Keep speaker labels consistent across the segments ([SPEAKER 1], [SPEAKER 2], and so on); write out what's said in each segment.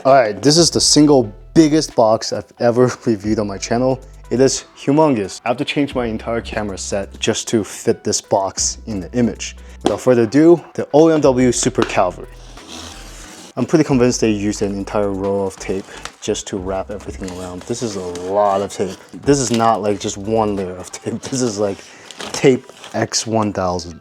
[SPEAKER 1] All right, this is the single biggest box I've ever reviewed on my channel. It is humongous. I have to change my entire camera set just to fit this box in the image. Without further ado, the OMW Super Cavalry. I'm pretty convinced they used an entire roll of tape just to wrap everything around. This is a lot of tape. This is not like just one layer of tape. This is like tape X 1000.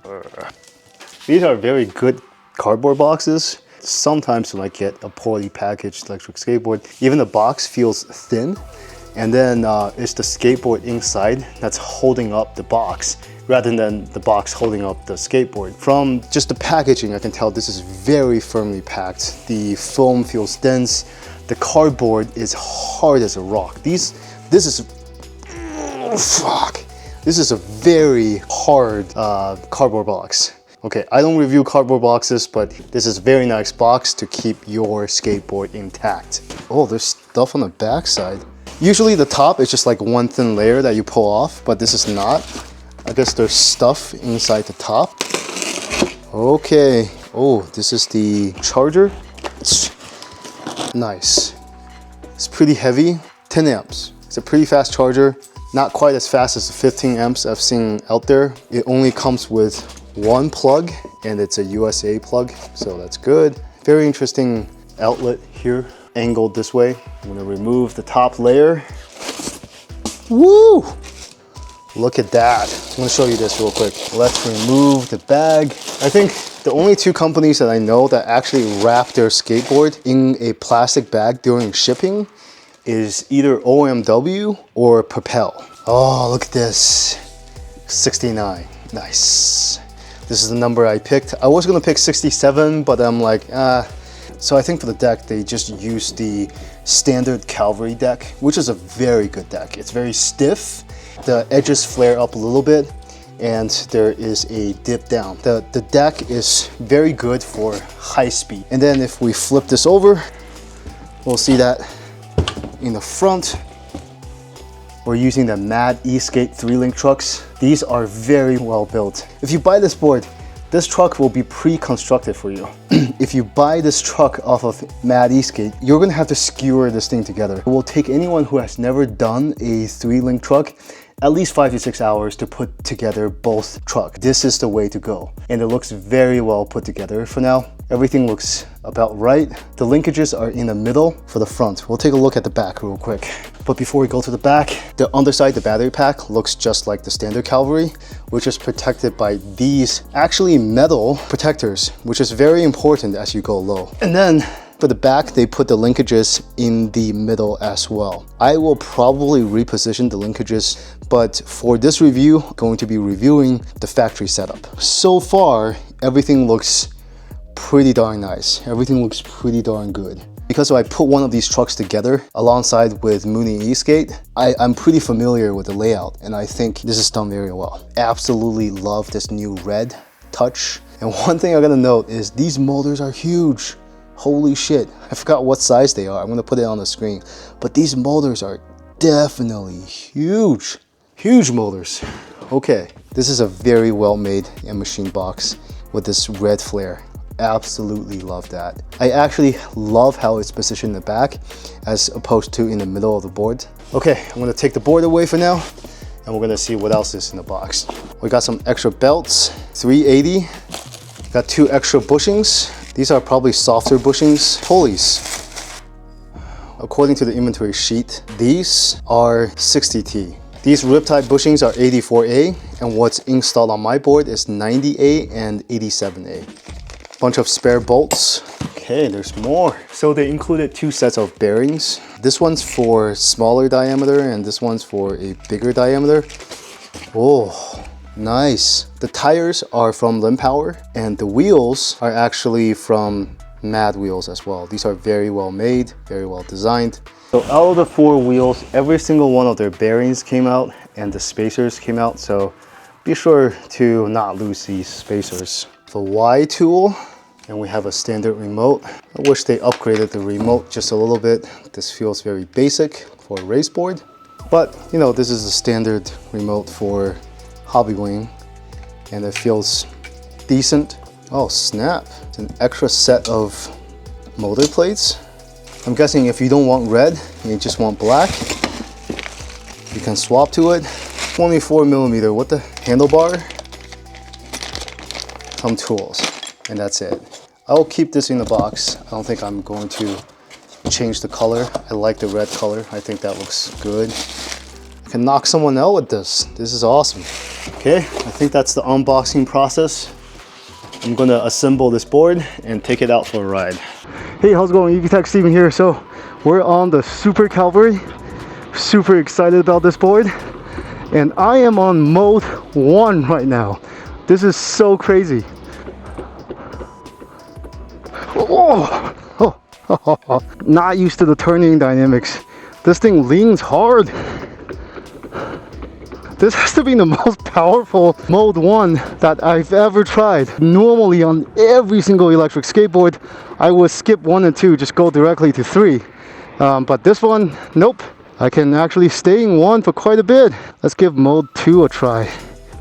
[SPEAKER 1] These are very good cardboard boxes. Sometimes you might get a poorly packaged electric skateboard. Even the box feels thin, and then it's the skateboard inside that's holding up the box rather than the box holding up the skateboard. From just the packaging, I can tell this is very firmly packed. The foam feels dense. The cardboard is hard as a rock. This is a very hard cardboard box. Okay, I don't review cardboard boxes, but this is a very nice box to keep your skateboard intact. Oh, there's stuff on the back side. Usually the top is just like one thin layer that you pull off, but this is not. I guess there's stuff inside the top. Okay. Oh, this is the charger. Nice. It's pretty heavy, 10 amps. It's a pretty fast charger. Not quite as fast as the 15 amps I've seen out there. It only comes with one plug, and it's a USA plug, so that's good. Very interesting outlet here, angled this way. I'm gonna remove the top layer. Woo! Look at that. I'm gonna show you this real quick. Let's remove the bag. I think the only two companies that I know that actually wrap their skateboard in a plastic bag during shipping is either OMW or Propel. Oh, look at this. 69. Nice. This is the number I picked. I was gonna pick 67, but I'm like, So I think for the deck, they just used the standard Cavalry deck, which is a very good deck. It's very stiff. The edges flare up a little bit, and there is a dip down. The deck is very good for high speed. And then if we flip this over, we'll see that in the front, we're using the Mad Eskate 3-link trucks. These are very well built. If you buy this board, this truck will be pre-constructed for you. If you buy this truck off of Mad Eskate, you're gonna have to skewer this thing together. It will take anyone who has never done a 3-link truck at least 5 to 6 hours to put together both trucks. This is the way to go. And it looks very well put together for now. Everything looks about right. The linkages are in the middle for the front. We'll take a look at the back real quick. But before we go to the back, the underside, the battery pack, looks just like the standard Cavalry, which is protected by these actually metal protectors, which is very important as you go low. And then for the back, they put the linkages in the middle as well. I will probably reposition the linkages, but for this review, I'm going to be reviewing the factory setup. So far, everything looks pretty darn nice. Everything looks pretty darn good. Because if I put one of these trucks together alongside with Mooney Eskate, I'm pretty familiar with the layout, and I think this is done very well. Absolutely love this new red touch. And one thing I gotta note is these motors are huge. Holy shit, I forgot what size they are. I'm gonna put it on the screen. But these motors are definitely huge. Huge motors. Okay, this is a very well made and machined box with this red flare. Absolutely love that. I actually love how it's positioned in the back as opposed to in the middle of the board. Okay, I'm gonna take the board away for now, and we're gonna see what else is in the box. We got some extra belts, 380. Got 2 extra bushings. These are probably softer bushings. Pulleys. According to the inventory sheet, these are 60T. These Riptide bushings are 84A, and what's installed on my board is 90A and 87A. Bunch of spare bolts. Okay, there's more. So they included 2 sets of bearings. This one's for smaller diameter, and this one's for a bigger diameter. Oh, nice. The tires are from Limb Power, and the wheels are actually from Mad Wheels as well. These are very well made, very well designed. So out of the 4 wheels, every single one of their bearings came out and the spacers came out. So be sure to not lose these spacers. The Y tool, and we have a standard remote. I wish they upgraded the remote just a little bit. This feels very basic for a race board, but you know, this is a standard remote for Hobbywing, and it feels decent. Oh snap, it's an extra set of motor plates. I'm guessing if you don't want red and you just want black, you can swap to it. 24mm with the handlebar, some tools, and that's it. I will keep this in the box. I don't think I'm going to change the color. I like the red color. I think that looks good. I can knock someone out with this. This is awesome. Okay, I think that's the unboxing process. I'm gonna assemble this board and take it out for a ride. Hey, how's it going? Tech Steven here. So we're on the Super Cavalry. Super excited about this board. And I am on mode 1 right now. This is so crazy. Oh, not used to the turning dynamics. This thing leans hard. This has to be the most powerful mode 1 that I've ever tried. Normally on every single electric skateboard, I would skip 1 and 2, just go directly to 3. But this one, nope. I can actually stay in 1 for quite a bit. Let's give mode 2 a try.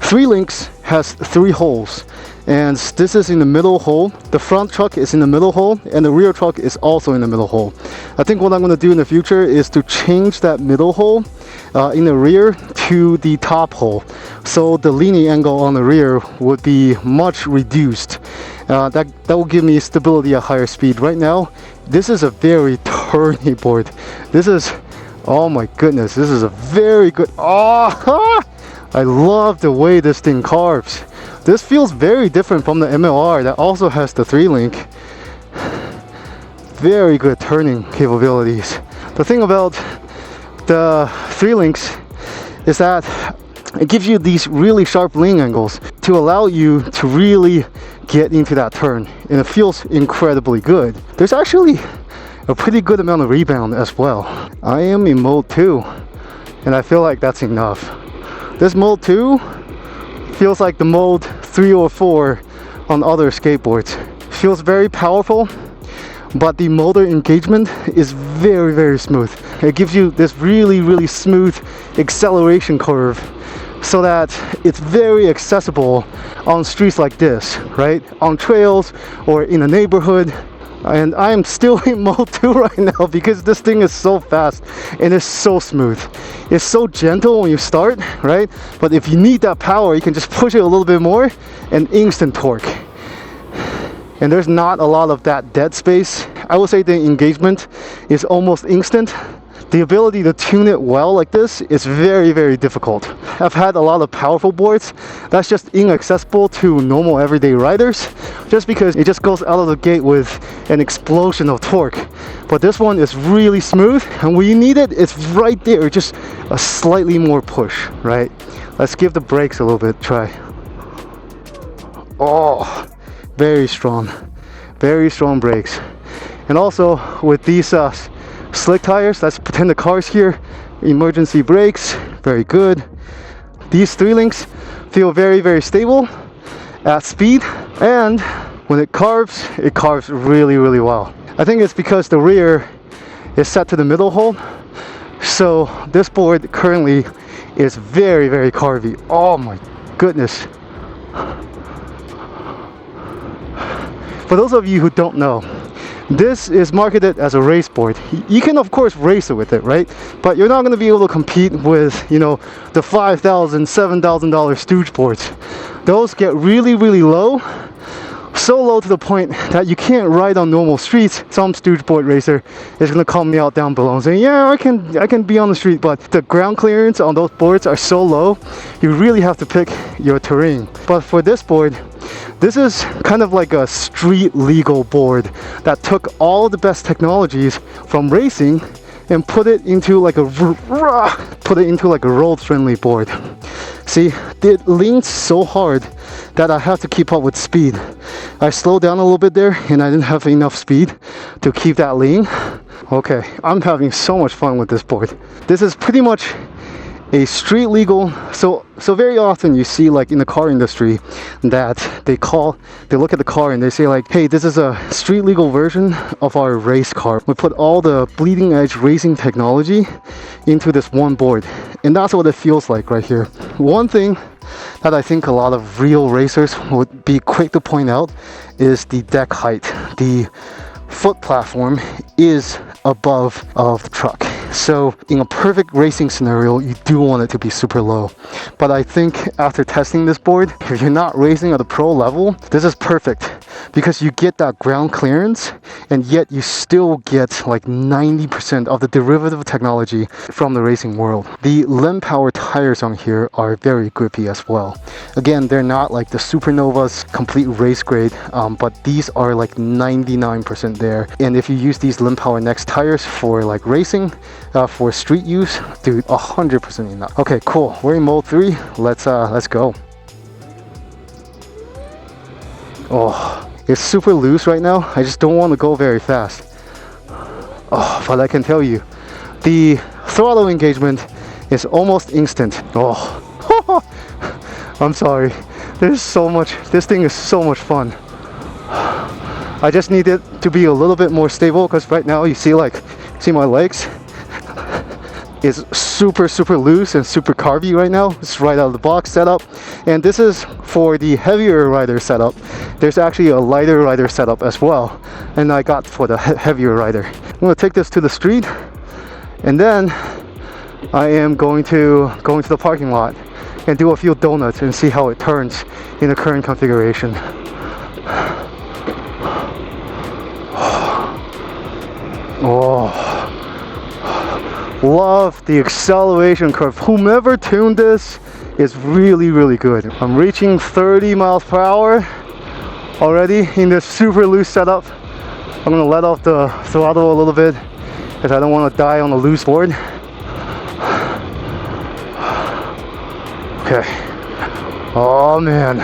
[SPEAKER 1] 3 links has 3 holes. And this is in the middle hole. The front truck is in the middle hole, and the rear truck is also in the middle hole. I think what I'm going to do in the future is to change that middle hole in the rear to the top hole, so the leaning angle on the rear would be much reduced. That will give me stability at higher speed. Right now, this is a very turny board. This is, oh my goodness, this is a very good. Oh, I love the way this thing carves. This feels very different from the MLR that also has the 3-link. Very good turning capabilities. The thing about the 3-links is that it gives you these really sharp lean angles to allow you to really get into that turn, and it feels incredibly good. There's actually a pretty good amount of rebound as well. I am in mode 2, and I feel like that's enough. This mode 2 feels like the mode 3 or 4 on other skateboards. Feels very powerful, but the motor engagement is very, very smooth. It gives you this really, really smooth acceleration curve, so that it's very accessible on streets like this, right? On trails or in a neighborhood. And I am still in mode 2 right now because this thing is so fast and it's so smooth. It's so gentle when you start, right? But if you need that power, you can just push it a little bit more and instant torque. And there's not a lot of that dead space. I would say the engagement is almost instant. The ability to tune it well like this is very, very difficult. I've had a lot of powerful boards that's just inaccessible to normal everyday riders, just because it just goes out of the gate with an explosion of torque. But this one is really smooth, and when you need it, it's right there, just a slightly more push, right? Let's give the brakes a little bit try. Oh, very strong brakes. And also with these slick tires, let's pretend the car's here, emergency brakes, very good. These 3-links feel very, very stable at speed, and when it carves really, really well. I think it's because the rear is set to the middle hole, so this board currently is very, very carvy. Oh my goodness. For those of you who don't know, this is marketed as a race board. You can of course race it with it, right? But you're not going to be able to compete with, you know, the $5,000, $7,000 stooge boards. Those get really, really low. So low to the point that you can't ride on normal streets. Some stooge board racer is going to call me out down below and say, yeah, I can be on the street, but the ground clearance on those boards are so low, you really have to pick your terrain. But for this board, this is kind of like a street legal board that took all the best technologies from racing and put it into like a road friendly board. See, it leans so hard that I have to keep up with speed. I slowed down a little bit there and I didn't have enough speed to keep that lean. Okay, I'm having so much fun with this board. This is pretty much a street legal, so very often you see, like in the car industry, that they look at the car and they say like, hey, this is a street legal version of our race car. We put all the bleeding edge racing technology into this one board, and that's what it feels like right here. One thing that I think a lot of real racers would be quick to point out is the deck height. The foot platform is above of the truck. So in a perfect racing scenario, you do want it to be super low. But I think after testing this board, if you're not racing at a pro level, this is perfect because you get that ground clearance and yet you still get like 90% of the derivative technology from the racing world. The Limb Power tires on here are very grippy as well. Again, they're not like the Supernovas complete race grade, but these are like 99% there. And if you use these Limb Power Next tires for like racing, for street use, dude, 100% enough. Okay, cool. We're in mode 3. Let's go. Oh, it's super loose right now. I just don't want to go very fast. Oh, but I can tell you, the throttle engagement is almost instant. Oh, I'm sorry. There's so much. This thing is so much fun. I just need it to be a little bit more stable because right now you see my legs. Is super loose and super carby right now. It's right out of the box setup, and this is for the heavier rider setup. There's actually a lighter rider setup as well, and I got for the heavier rider. I'm gonna take this to the street, and then I am going to go into the parking lot and do a few donuts and see how it turns in the current configuration. Oh. Love the acceleration curve. Whomever tuned this is really good. I'm reaching 30 miles per hour already in this super loose setup. I'm gonna let off the throttle a little bit because I don't want to die on a loose board. Okay. Oh man.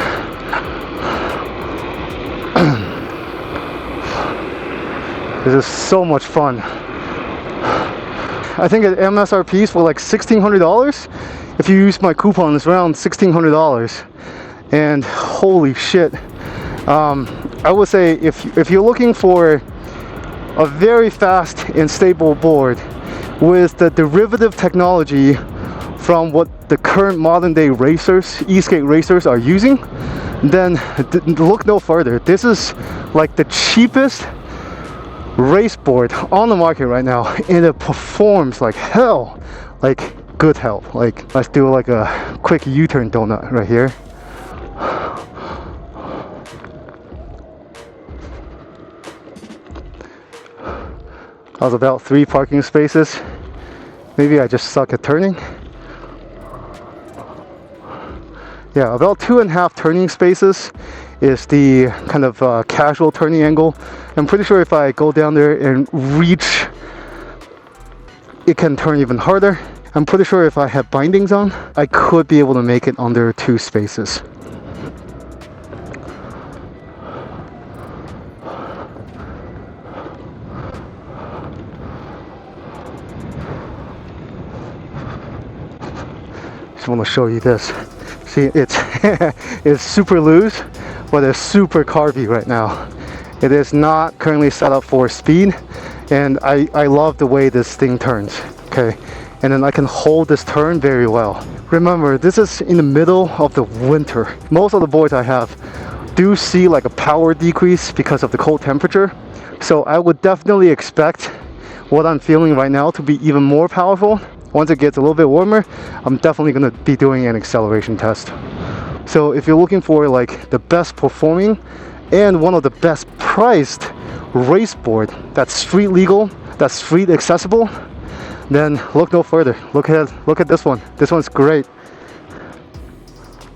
[SPEAKER 1] This is so much fun. I think at MSRP is for like $1,600. If you use my coupon, it's around $1,600. And holy shit. I would say if you're looking for a very fast and stable board with the derivative technology from what the current modern day racers, e-skate racers are using, then look no further. This is like the cheapest race board on the market right now, and it performs like hell, like good hell. Like, let's do like a quick U-turn donut right here. That was about 3 parking spaces. Maybe I just suck at turning. Yeah, about 2.5 turning spaces is the kind of casual turning angle. I'm pretty sure if I go down there and reach, it can turn even harder. I'm pretty sure if I have bindings on, I could be able to make it under 2 spaces. Just want to show you this. See, it's super loose, but it's super carby right now. It is not currently set up for speed, and I love the way this thing turns. Okay, and then I can hold this turn very well. Remember, this is in the middle of the winter. Most of the boards I have do see like a power decrease because of the cold temperature. So I would definitely expect what I'm feeling right now to be even more powerful. Once it gets a little bit warmer, I'm definitely going to be doing an acceleration test. So if you're looking for like the best performing and one of the best priced race board that's street legal, that's street accessible, then look no further. Look at this one. This one's great.